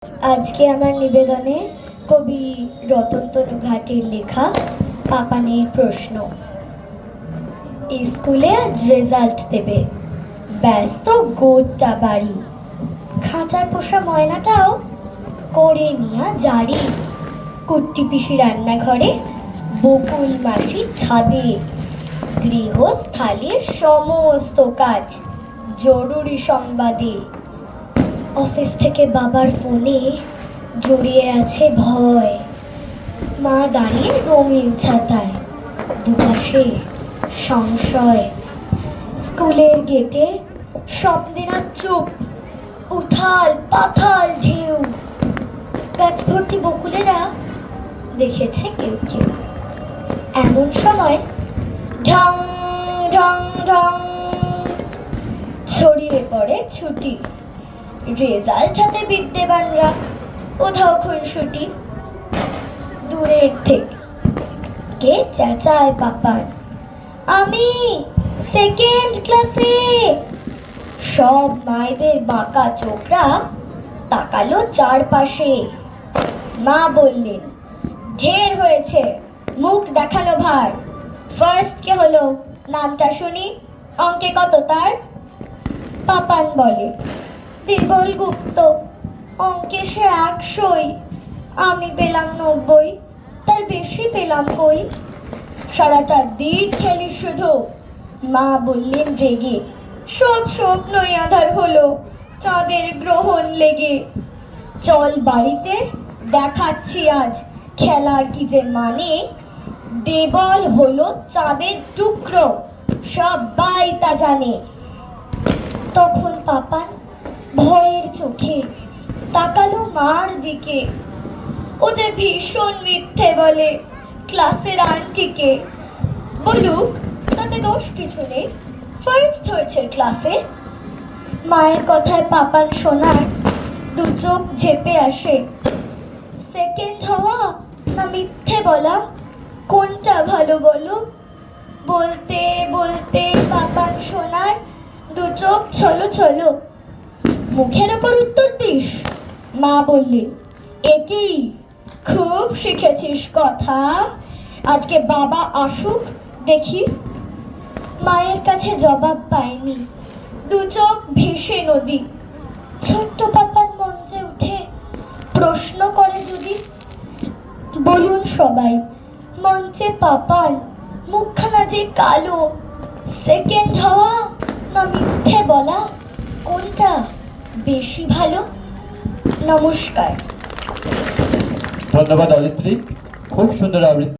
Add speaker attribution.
Speaker 1: আজকে আমার নিবেদনে কবি রতনতনু ঘাটের লেখা পাপানের প্রশ্ন। স্কুলে আজ রেজাল্ট দেবে, ব্যস্ত গোটা বাড়ি, খাঁচার পোষা ময়নাটাও করে নিয়া জারি। কুট্টি পিসি রান্নাঘরে, বকুল মাসি ছাদে, গৃহস্থালির সমস্ত কাজ জরুরি সংবাদে। অফিস থেকে বাবার ফোনে জড়িয়ে আছে ভয়, মা দাঁড়িয়ে রঙিন ছাতায়, দুপাশে সংশয়। স্কুলের গেটে স্বপ্নেরা চুপ, উথাল পাথাল ঢেউ, গাছ ভর্তি বকুলেরা দেখেছে কেউ কেউ। এমন সময় ঢং ঢং ঢং ছড়িয়ে পড়ে ছুটি, রেজাল্ট হাতে বিদ্যেবানরা কোথাও খুনসুটি। দূরের থেকে কে চেঁচায় পাপান, আমি সেকেন্ড ক্লাসে। সব মায়েদের বাঁকা চোখরা তাকালো চারপাশে। মা বললেন, ঢের হয়েছে, মুখ দেখানো ভার। ফার্স্ট কে হলো নামটা শুনি, অঙ্কে কত তার? পাপান বলে, দেবল গুপ্ত, অঙ্কে সে 100ই, আমি পেলাম 90, তার বেশি পেলাম কই। সারাটা দিন খেলি শুধু, মা বললেন রেগে, সব স্বপ্নই আধার হলো চাঁদের গ্রহণ লেগে। চল বাড়িতে, দেখাচ্ছি আজ খেলার কি যে মানে। দেবল হলো চাঁদের টুকরো, সবাই তা জানে। তখন পাপান ভয়ের চোখে তাকালো মার দিকে, ও যে ভীষণ মিথ্যে বলে ক্লাসের আন্টিকে। বলুক, তাতে দোষ কিছু নেই, ফার্স্ট হয়েছে ক্লাসে। মায়ের কথায় পাপান শোনার দু চোখ ঝেপে আসে। সেকেন্ড হওয়া না মিথ্যে বলা, কোনটা ভালো বলো? বলতে বলতে পাপান শোনার দু চোখ ছলো ছলো। মুখের ওপর উত্তর দিস? মা বললেন, একই, খুব শিখেছিস কথা, আজকে বাবা আসুক দেখি। মায়ের কাছে জবাব পায়নি, দু চোখ ভেসে নদী। ছোট্ট পাপান মঞ্চে উঠে প্রশ্ন করে যদি, বলুন সবাই, মঞ্চে পাপান মুখখানা যে কালো, সেকেন্ড হওয়া না মিথ্যে বলা, কোনটা বেশি ভালো? নমস্কার।
Speaker 2: ধন্যবাদ অরিত্রী, খুব সুন্দর আবৃত্তি।